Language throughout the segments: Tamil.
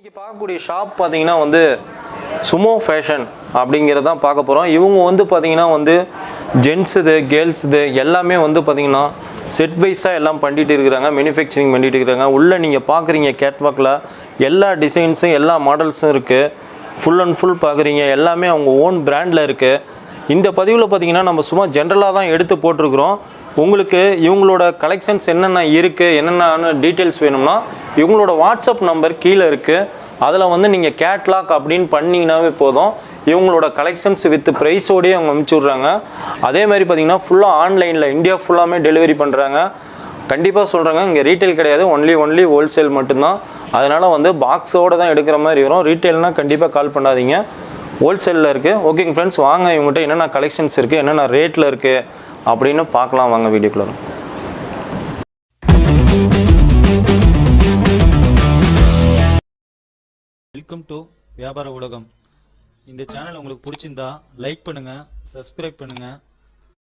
இன்னைக்கு பார்க்கக்கூடிய ஷாப் பார்த்தீங்கன்னா வந்து சுமோ ஃபேஷன் அப்படிங்கிறத தான் பார்க்க போகிறோம். இவங்க வந்து பார்த்தீங்கன்னா வந்து ஜென்ஸுது கேர்ள்ஸுது எல்லாமே வந்து பார்த்தீங்கன்னா செட் வைஸாக எல்லாம் பண்ணிட்டு இருக்கிறாங்க, மேனுஃபேக்சரிங் பண்ணிட்டு இருக்கிறாங்க. உள்ளே நீங்கள் பார்க்குறீங்க கேட்வாக்கில் எல்லா டிசைன்ஸும் எல்லா மாடல்ஸும் இருக்குது. ஃபுல் அண்ட் ஃபுல் பார்க்குறீங்க, எல்லாமே அவங்க ஓன் பிராண்டில் இருக்குது. இந்த பதிவில் பார்த்தீங்கன்னா நம்ம சும்மா ஜென்ரலாக தான் எடுத்து போட்டிருக்கிறோம். உங்களுக்கு இவங்களோட கலெக்ஷன்ஸ் என்னென்ன இருக்குது, என்னென்ன டீட்டெயில்ஸ் வேணும்னா இவங்களோட வாட்ஸ்அப் நம்பர் கீழே இருக்குது. அதில் வந்து நீங்கள் கேட்லாக் அப்படின்னு பண்ணிங்கனாவே போதும். இவங்களோட கலெக்ஷன்ஸ் வித் ப்ரைஸோடையே அவங்க அனுப்பிச்சி விட்றாங்க. அதே மாதிரி பார்த்திங்கன்னா ஃபுல்லாக ஆன்லைனில் இந்தியா ஃபுல்லாமே டெலிவரி பண்ணுறாங்க. கண்டிப்பாக சொல்கிறாங்க, இங்கே ரீட்டைல் கிடையாது, ஒன்லி ஹோல்சேல் மட்டும்தான். அதனால் வந்து பாக்ஸோடு தான் எடுக்கிற மாதிரி வரும். ரீட்டைல்னால் கண்டிப்பாக கால் பண்ணாதீங்க, ஹோல்சேலில் இருக்குது. ஓகேங்க ஃப்ரெண்ட்ஸ், வாங்க இவங்ககிட்ட என்னென்ன கலெக்ஷன்ஸ் இருக்குது, என்னென்ன ரேட்டில் இருக்குது அப்படின்னு பார்க்கலாம். வாங்க வீடியோக்குள்ள. வெல்கம் டு வியாபார உலகம். இந்த சேனல் உங்களுக்கு பிடிச்சிருந்தா லைக் பண்ணுங்க, சப்ஸ்கிரைப் பண்ணுங்க,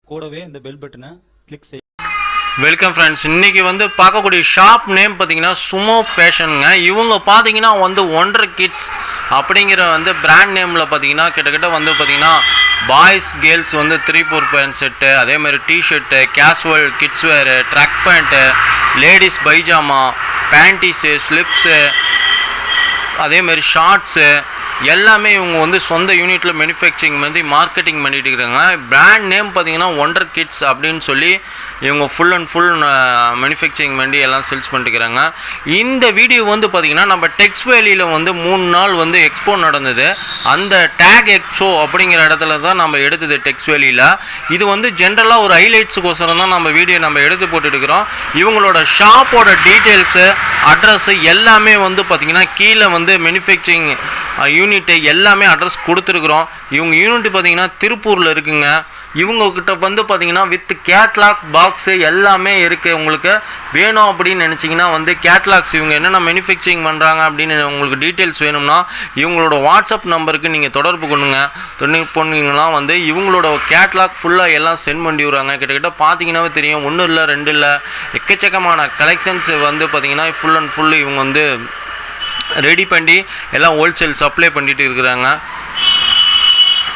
கூடவே இந்த பெல் பட்டனை கிளிக் செய்யுங்க. வெல்கம் ஃப்ரெண்ட்ஸ், இன்றைக்கி வந்து பார்க்கக்கூடிய ஷாப் நேம் பார்த்தீங்கன்னா சுமோ ஃபேஷனுங்க. இவங்க பார்த்தீங்கன்னா வந்து ஒண்டர் கிட்ஸ் அப்படிங்கிற வந்து பிராண்ட் நேமில் பார்த்தீங்கன்னா கிட்டத்தட்ட வந்து பார்த்தீங்கன்னா பாய்ஸ் கேர்ள்ஸ் வந்து திரிப்பூர் பேண்ட் செட்டு, அதே மாதிரி T-shirt, casual kids wear, track pant, ladies pyjama, panties, slips, அதே மாதிரி ஷார்ட்ஸு எல்லாமே இவங்க வந்து சொந்த யூனிட்டில் மேனுஃபேக்சரிங் வந்து மார்க்கெட்டிங் பண்ணிட்டு இருக்கிறாங்க. பிராண்ட் நேம் பார்த்தீங்கன்னா ஒண்டர் கிட்ஸ் அப்படின்னு சொல்லி இவங்க ஃபுல் அண்ட் ஃபுல் மேனுஃபேக்சரிங் பண்ணி எல்லாம் சேல்ஸ் பண்ணிட்டுருக்கிறாங்க. இந்த வீடியோ வந்து பார்த்திங்கன்னா நம்ம டெக்ஸ் வேலியில் வந்து 3 நாள் வந்து எக்ஸ்போ நடந்தது. அந்த டேக் எக்ஸ்போ அப்படிங்கிற இடத்துல தான் நம்ம எடுத்தது டெக்ஸ் வேலியில். இது வந்து ஜென்ரலாக ஒரு ஹைலைட்ஸுக்கோசரம் தான் நம்ம வீடியோ நம்ம எடுத்து போட்டுருக்கிறோம். இவங்களோட ஷாப்போட டீட்டெயில்ஸு, அட்ரஸ்ஸு எல்லாமே வந்து பார்த்திங்கன்னா கீழே வந்து மேனுஃபேக்சரிங் யூனிட்டு எல்லாமே அட்ரஸ் கொடுத்துருக்குறோம். இவங்க யூனிட் பார்த்திங்கன்னா திருப்பூரில் இருக்குங்க. இவங்கக்கிட்ட வந்து பார்த்திங்கன்னா வித் கேட்லாக் பாக்ஸு எல்லாமே இருக்குது. உங்களுக்கு வேணும் அப்படின்னு நினச்சிங்கன்னா வந்து கேட்லாக்ஸ் இவங்க என்னென்ன மேனுஃபேக்சரிங் பண்ணுறாங்க அப்படின்னு உங்களுக்கு டீட்டெயில்ஸ் வேணும்னா இவங்களோட வாட்ஸ்அப் நம்பருக்கு நீங்கள் தொடர்பு கொண்டீங்கன்னா வந்து இவங்களோட கேட்லாக் ஃபுல்லாக எல்லாம் சென்ட் பண்ணி விடுறாங்க. கிட்டத்தட்ட பார்த்தீங்கன்னாவே தெரியும், 1 இல்லை 2 இல்லை எக்கச்சக்கமான கலெக்ஷன்ஸ் வந்து பார்த்திங்கன்னா ஃபுல் அண்ட் ஃபுல் இவங்க வந்து ரெடி பண்ணி எல்லாம் ஹோல்சேல் சப்ளை பண்ணிட்டு இருக்கிறாங்க.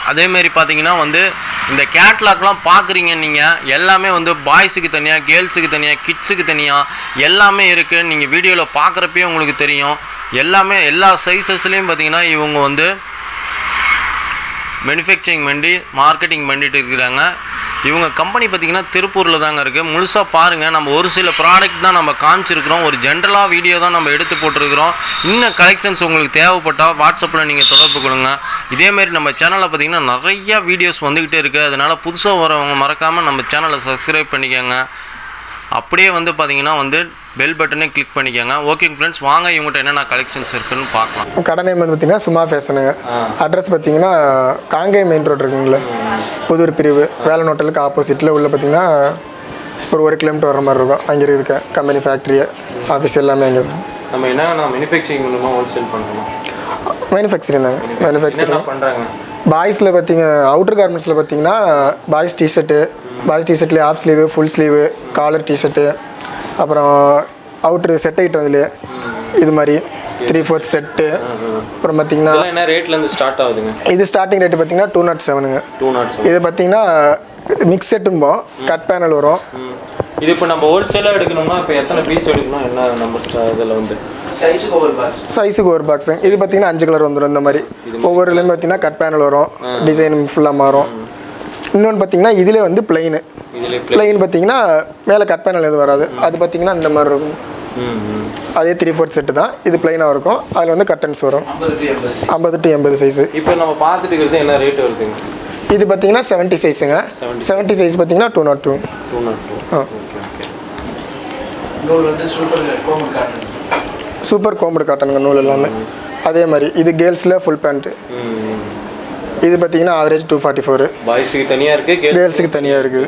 அதேமாரி பார்த்தீங்கன்னா வந்து இந்த கேட்லாக்லாம் பார்க்குறீங்க நீங்கள், எல்லாமே வந்து பாய்ஸுக்கு தனியாக, கேர்ள்ஸுக்கு தனியாக, கிட்ஸுக்கு தனியாக எல்லாமே இருக்குது. நீங்கள் வீடியோவில் பார்க்குறப்பே உங்களுக்கு தெரியும். எல்லாமே எல்லா சைஸஸ்லேயும் பார்த்தீங்கன்னா இவங்க வந்து மேனுஃபேக்சரிங் பண்ணி மார்க்கெட்டிங் பண்ணிட்டு இருக்கிறாங்க. இவங்க கம்பெனி பார்த்திங்கன்னா திருப்பூரில் தாங்க இருக்குது. முழுசாக பாருங்கள். நம்ம ஒரு சில ப்ராடக்ட் தான் நம்ம காமிச்சிருக்கிறோம், ஒரு ஜென்ரலாக வீடியோ தான் நம்ம எடுத்து போட்டிருக்கிறோம். இன்னும் கலெக்ஷன்ஸ் உங்களுக்கு தேவைப்பட்டால் வாட்ஸ்அப்பில் நீங்கள் தொடர்பு கொள்ளுங்க. இதேமாரி நம்ம சேனலில் பார்த்திங்கன்னா நிறையா வீடியோஸ் வந்துக்கிட்டே இருக்குது. அதனால் புதுசாக வரவங்க மறக்காமல் நம்ம சேனலை சப்ஸ்கிரைப் பண்ணிக்கோங்க. அப்படியே வந்து பார்த்திங்கன்னா வந்து பெல் பட்டனே கிளிக் பண்ணிக்கோங்க. ஓகேங்க ஃப்ரெண்ட்ஸ், வாங்க இவங்ககிட்ட என்னென்ன கலெக்ஷன்ஸ் இருக்குன்னு பார்க்கலாம். கடை நேம் வந்து பார்த்தீங்கன்னா சும்மா ஃபேஷனுங்க. அட்ரஸ் பார்த்தீங்கன்னா காங்கேயம் மெயின் ரோடு இருக்குங்களா, புதூர் பிரிவு வேலன் ஹோட்டலுக்கு ஆப்போசிட்டில் உள்ள பார்த்தீங்கன்னா ஒரு 1 கிலோமீட்டர் வர மாதிரி இருக்கும். அங்கே இருக்க கம்பெனி ஃபேக்ட்ரி ஆஃபீஸ் எல்லாமே அங்கே இருக்கும். நம்ம என்ன மேனுஃபேக்சரிங் பண்ணுறோம், ஹோல்சேல் பண்ணுறோம், மேனுஃபேக்சரிங் தாங்க. மேனுஃபேக்சரிங் பண்ணுறாங்க. பாய்ஸில் பார்த்தீங்க அவுட்டர் கார்மெண்ட்ஸில் பார்த்தீங்கன்னா பாய்ஸ் டிஷர்ட்டு, பாய்ஸ் டிஷர்ட்லேயே half sleeve, full sleeve, collar T-shirt, அப்புறம் அவுட்ரு செட் ஐட்டம் அதுலேயே இது மாதிரி 3/4 செட்டு. அப்புறம் பார்த்தீங்கன்னா என்ன ரேட்லேருந்து ஸ்டார்ட் ஆகுதுங்க? இது ஸ்டார்டிங் ரேட்டு பார்த்தீங்கன்னா 207ங்க. 207. இது பார்த்தீங்கன்னா மிக்ஸ் செட்டும்போம், கட் பேனல் வரும். இது இப்போ நம்ம ஹோல்சேலாக எடுக்கணும்னா இப்போ எத்தனை பீஸ் எடுக்கணும், என்ன நம்ம இதில் வந்து சைஸுக்கு ஒரு பாக்ஸுங்க. இது பார்த்தீங்கன்னா 5 கலர் வந்துடும். இந்த மாதிரி ஒவ்வொருலேயும் பார்த்தீங்கன்னா கட் பேனல் வரும், டிசைன் ஃபுல்லாக மாறும். இன்னொன்று பார்த்தீங்கன்னா இதில் வந்து பிளெயின் பார்த்தீங்கன்னா மேலே கட் பேனல் எதுவும் வராது. அது பார்த்தீங்கன்னா இந்த மாதிரி இருக்கும். அதே 3/4 செட்டு தான். இது பிளைனாக இருக்கும். அதில் வந்து கட்டன்ஸ் வரும் 50 to 80 சைஸு. இப்போ நம்ம பார்த்துட்டு இருக்கிறது என்ன ரேட் வருதுங்க? இது பார்த்தீங்கன்னா 70 சைஸுங்க. 70 சைஸ் பார்த்தீங்கன்னா 202. சூப்பர் கோம்படு காட்டனுங்க நூல் எல்லாமே. அதே மாதிரி இது கேர்ள்ஸில் ஃபுல் பேண்ட்டு. இது பார்த்தீங்கன்னா ஆவரேஜ் 244. பாய்ஸுக்கு தனியாக இருக்குது, கேர்ள்ஸுக்கு தனியாக இருக்குது.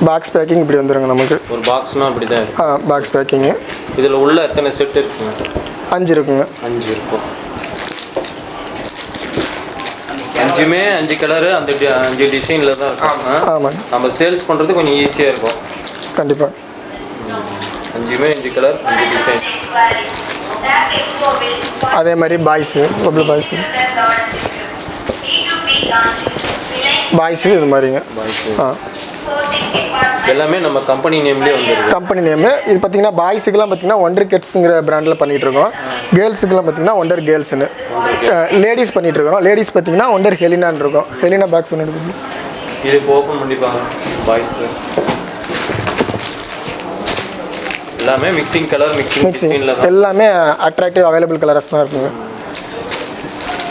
பாக்ஸ் பேக்கிங் இப்படி வந்துடுங்க நமக்கு. ஒரு பாக்ஸ்னால் அப்படி தான் இருக்கும். Box packing. இதில் உள்ள எத்தனை செட் இருக்குங்க? 5 இருக்குங்க. 5 இருக்கும். 5மே 5 கலரு, அந்த 5 டிசைனில் தான் இருக்கும். ஆமாங்க. நம்ம சேல்ஸ் பண்ணுறது கொஞ்சம் ஈஸியாக இருக்கும். கண்டிப்பாக. 5மே 5 கலர் 5 டிசைன். அதே மாதிரி பாய்ஸு பபிள் பாய்ஸு இது மாதிரிங்க. எல்லாமே நம்ம கம்பெனி நேம்லேயே வந்துருக்கு. கம்பெனி நேமு இது பார்த்தீங்கன்னா பாய்ஸுக்கெல்லாம் பார்த்தீங்கன்னா ஒண்டர் கிட்ஸுங்கிற பிராண்டில் பண்ணிகிட்ருக்கோம். கேர்ள்ஸுக்கெல்லாம் பார்த்தீங்கன்னா ஒண்டர் கேர்ள்ஸ்னு. லேடிஸ் பண்ணிகிட்ருக்கோம். லேடிஸ் பார்த்தீங்கன்னா ஒண்டர் ஹெலினான்னு இருக்கும். ஹெலினா பாக்ஸ் ஒன்று எடுக்கணும். இது ஓப்பன் பண்ணிப்பாங்க பாய்ஸு. எல்லாமே மிக்சிங் கலர் மிக்சிங் எல்லாமே அட்ராக்டிவ் அவைலபிள் கலர்ஸ் தான் இருக்குங்க.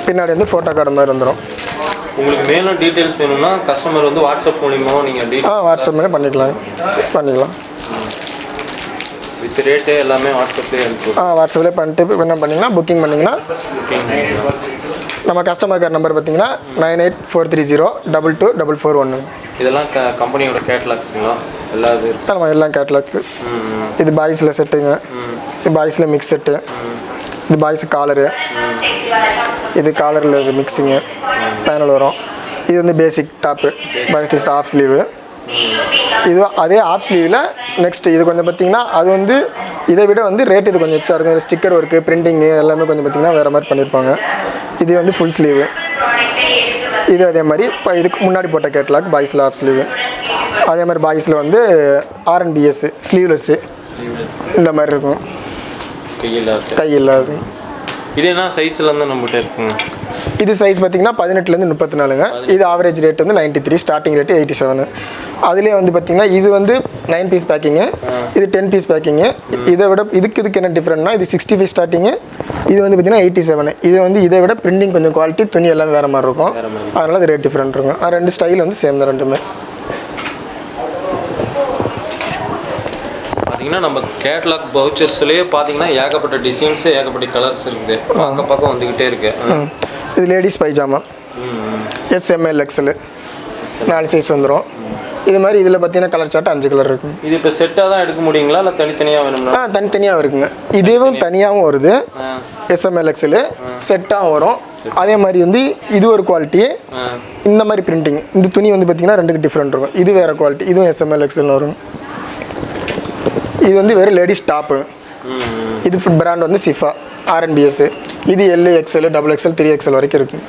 பின்னாடி வந்து ஃபோட்டோ கார்டு மாதிரி வந்துடும். உங்களுக்கு மேலும் டீட்டெயில்ஸ் வேணும்னா கஸ்டமர் வந்து வாட்ஸ்அப் மூலிமா நீங்கள் வாட்ஸ்அப் பண்ணி பண்ணிக்கலாம். வித் ரேட்டு எல்லாமே வாட்ஸ்அப்லேயே அனுப்பிச்சு வாட்ஸ்அப்லேயே பண்ணிட்டு என்ன பண்ணிங்கன்னா புக்கிங் பண்ணிங்கன்னா நம்ம கஸ்டமர் கேர் நம்பர் பார்த்தீங்கன்னா 9843022441. இதெல்லாம் கம்பெனியோட கேட்லாக்ஸுங்களா? எல்லாம் கேட்லாக்ஸு. இது பாய்ஸில் செட்டுங்க. இது பாய்ஸில் மிக்ஸ் செட்டு. இது பாய்ஸ் காலரு. இது காலரில் இது மிக்ஸிங்கு பேனல் வரும். இது வந்து பேசிக் டாப்பு பாய்ஸ் ஆஃப் ஸ்லீவு. இது அதே ஆஃப் ஸ்லீவில் நெக்ஸ்ட் இது கொஞ்சம் பார்த்தீங்கன்னா அது வந்து இதை விட வந்து ரேட் இது கொஞ்சம் எச்சா இருக்கும். ஸ்டிக்கர் ஒர்க்கு பிரிண்டிங்கு எல்லாமே கொஞ்சம் பார்த்தீங்கன்னா வேறு மாதிரி பண்ணியிருப்பாங்க. இது வந்து ஃபுல் ஸ்லீவு. இது அதே மாதிரி இப்போ இதுக்கு முன்னாடி போட்ட கேட்லாக் பாய்ஸில் ஆஃப் ஸ்லீவு. அதே மாதிரி பாய்ஸில் வந்து ஆர்என்பிஎஸ் ஸ்லீவ்லெஸ்ஸு இந்த மாதிரி இருக்கும். கையில்லாது. இது என்ன சைஸில் வந்து நம்மகிட்ட இருக்குங்க? இது சைஸ் பார்த்தீங்கன்னா 18லேருந்து 34ங்க. இது ஆவரேஜ் ரேட் வந்து 93, ஸ்டார்டிங் ரேட்டு 87. அதுலேயே வந்து பார்த்தீங்கன்னா இது வந்து 9 பீஸ் பேக்கிங்கு, இது 10 பீஸ் பேக்கிங்கு. இதை விட இதுக்கு என்ன டிஃப்ரெண்ட்னா இது 65 ஸ்டார்டிங்கு, இது வந்து பார்த்தீங்கன்னா 87. இது வந்து இதை விட பிரிண்டிங் கொஞ்சம் குவாலிட்டி துணி எல்லாம் வேறு மாதிரி இருக்கும். அதனால் அது ரேட் டிஃப்ரெண்ட் இருக்கும். ரெண்டு ஸ்டைல் வந்து சேம் தான் ரெண்டுமே. பார்த்தீங்கன்னா நம்ம கேட்லாக் பவுச்சர்ஸ்லேயே பார்த்தீங்கன்னா ஏகப்பட்ட டிசைன்ஸு ஏகப்பட்ட கலர்ஸ் இருக்குது. பக்கம் வந்துக்கிட்டே இருக்கு. இது ladies pyjama SML XL 4 size வந்துடும். இது மாதிரி இதில் பார்த்தீங்கன்னா கலர் சார்ட் 5 கலர் இருக்கும். இது இப்போ செட்டாக தான் எடுக்க முடியுங்களா இல்லை தனித்தனியாக வேணும்னா? தனித்தனியாக இருக்குங்க. இதுவும் தனியாகவும் வருது. SML XL செட்டாகவும் வரும். அதே மாதிரி வந்து இது ஒரு குவாலிட்டி. இந்த மாதிரி பிரிண்டிங் இந்த துணி வந்து பார்த்தீங்கன்னா ரெண்டுக்கு டிஃப்ரெண்ட் இருக்கும். இது வேறு குவாலிட்டி. இதுவும் SML XL வரும். இது வந்து வெறும் லேடிஸ் டாப்பு. இது பிராண்ட் வந்து சிஃபா RNBS. இது L XL XXL 3XL வரைக்கும் இருக்குது.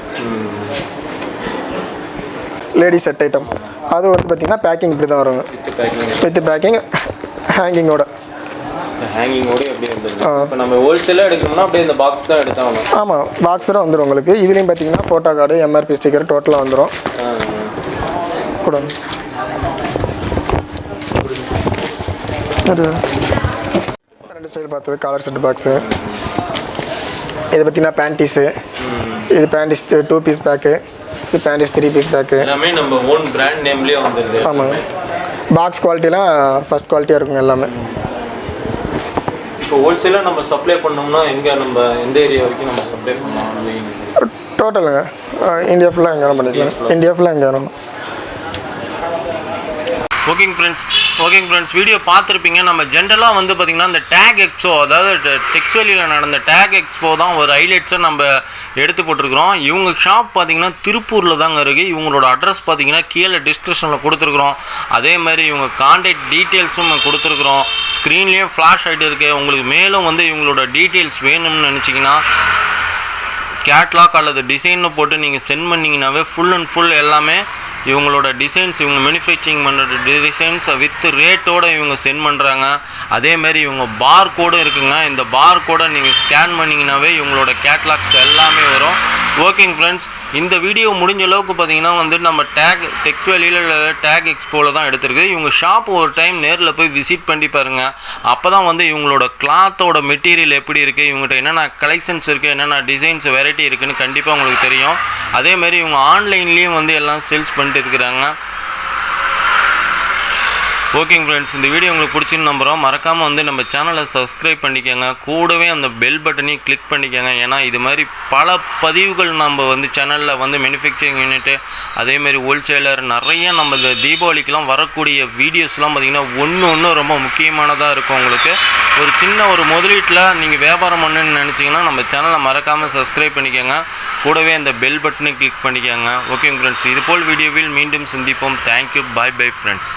லேடிஸ் செட் ஐட்டம் அது வந்து பார்த்திங்கன்னா பேக்கிங் இப்படி தான் வருங்க. வித் பேக்கிங் ஹேங்கிங்கோட எப்படி வந்துருக்கு? இப்போ நம்ம ஹோல்சேலாக எடுக்கணும்னா அப்படியே இந்த பாக்ஸ் தான் எடுத்தாங்க. ஆமாம் பாக்ஸோட வந்துடும் உங்களுக்கு. இதுலேயும் பார்த்தீங்கன்னா ஃபோட்டோ கார்டு MRP ஸ்டிக்கர் டோட்டலாக வந்துடும். கூட ரெண்டு ஸ்டைல் பார்த்தது காலர் செட் பாக்ஸு. இது பார்த்தீங்கன்னா பேண்டீஸு. இது பேண்டீஸ் 2 பீஸ் பேக்கு. இது பேண்டீஸ் 3 பீஸ் பேக்கு. எல்லாமே நம்ம ஓன் பிராண்ட் நேம்லேயே வந்துருது. ஆமாங்க. பாக்ஸ் குவாலிட்டிலாம் ஃபஸ்ட் குவாலிட்டியாக இருக்குங்க எல்லாமே. இப்போ ஹோல்சேலாக நம்ம சப்ளை பண்ணோம்னா எங்கே நம்ம எந்த ஏரியா வரைக்கும் நம்ம சப்ளை பண்ணலாம்? டோட்டலுங்க இந்தியா ஃபுல்லாக எங்கே பண்ணிக்கலாம். இந்தியா ஃபுல்லாக எங்கே வேணும். ஓகேங்க ஃப்ரெண்ட்ஸ் வீடியோ பார்த்துருப்பீங்க. நம்ம ஜென்ரலாக வந்து பார்த்திங்கன்னா இந்த டேக் எக்ஸ்போ, அதாவது டெக்ஸ்வெலியில் நடந்த டேக் எக்ஸ்போ தான் ஒரு ஹைலைட்ஸை நம்ம எடுத்து போட்டிருக்கிறோம். இவங்க ஷாப் பார்த்திங்கன்னா திருப்பூரில் தாங்க இருக்குது. இவங்களோட அட்ரஸ் பார்த்திங்கன்னா கீழே டிஸ்கிரிப்ஷனில் கொடுத்துருக்குறோம். அதே மாதிரி இவங்க கான்டாக்ட் டீட்டெயில்ஸும் நம்ம கொடுத்துருக்குறோம். ஸ்க்ரீன்லேயும் ஃப்ளாஷ் ஆகிட்டு இருக்குது. உங்களுக்கு மேலும் வந்து இவங்களோட டீட்டெயில்ஸ் வேணும்னு நினச்சிங்கன்னா கேட்லாக் அல்லது டிசைன்னு போட்டு நீங்கள் சென்ட் பண்ணிங்கனாவே ஃபுல் அண்ட் ஃபுல் எல்லாமே இவங்களோட டிசைன்ஸ், இவங்க மேனுஃபேக்சரிங் பண்ணுற டிசைன்ஸை வித் ரேட்டோடு இவங்க சென்ட் பண்ணுறாங்க. அதேமாதிரி இவங்க பார் கோடும் இருக்குங்க. இந்த பார் கோடை நீங்கள் ஸ்கேன் பண்ணிங்கனாவே இவங்களோட கேட்லாக்ஸ் எல்லாமே வரும். ஓகேங்க ஃப்ரெண்ட்ஸ், இந்த வீடியோ முடிஞ்ச அளவுக்கு பார்த்தீங்கன்னா வந்து நம்ம டெக்ஸ்வெலியில் டேக் எக்ஸ்போவில் தான் எடுத்திருக்கு. இவங்க ஷாப் ஒரு டைம் நேரில் போய் விசிட் பண்ணி பாருங்கள். அப்போ தான் வந்து இவங்களோட கிளாத்தோட மெட்டீரியல் எப்படி இருக்குது, இவங்ககிட்ட என்னென்ன கலெக்ஷன்ஸ் இருக்குது, என்னென்ன டிசைன்ஸ் வெரைட்டி இருக்குதுன்னு கண்டிப்பாக உங்களுக்கு தெரியும். அதேமாதிரி இவங்க ஆன்லைன்லேயும் வந்து எல்லாம் சேல்ஸ் பண்ணிட்டு இருக்கிறாங்க. ஓகேங்க ஃப்ரெண்ட்ஸ், இந்த வீடியோ உங்களுக்கு பிடிச்சின்னு நம்புகிறோம். மறக்காமல் வந்து நம்ம சேனலை சப்ஸ்கிரைப் பண்ணிக்கோங்க. கூடவே அந்த பெல் பட்டனையும் கிளிக் பண்ணிக்கோங்க. ஏன்னா இது மாதிரி பல பதிவுகள் நம்ம வந்து சேனலில் வந்து மேனுஃபேக்சரிங் யூனிட்டு, அதேமாதிரி ஹோல்சேலர் நிறைய நம்ம இந்த தீபாவளிக்கெலாம் வரக்கூடிய வீடியோஸ்லாம் பார்த்திங்கன்னா ஒன்று ரொம்ப முக்கியமானதாக இருக்கும். உங்களுக்கு ஒரு சின்ன ஒரு முதலீட்டில் நீங்கள் வியாபாரம் பண்ணுன்னு நினச்சிங்கன்னா நம்ம சேனலை மறக்காமல் சப்ஸ்கிரைப் பண்ணிக்கோங்க. கூடவே அந்த பெல் பட்டனை கிளிக் பண்ணிக்கோங்க. ஓகேங்க ஃப்ரெண்ட்ஸ், இதுபோல் வீடியோவில் மீண்டும் சந்திப்போம். தேங்க்யூ. Bye friends.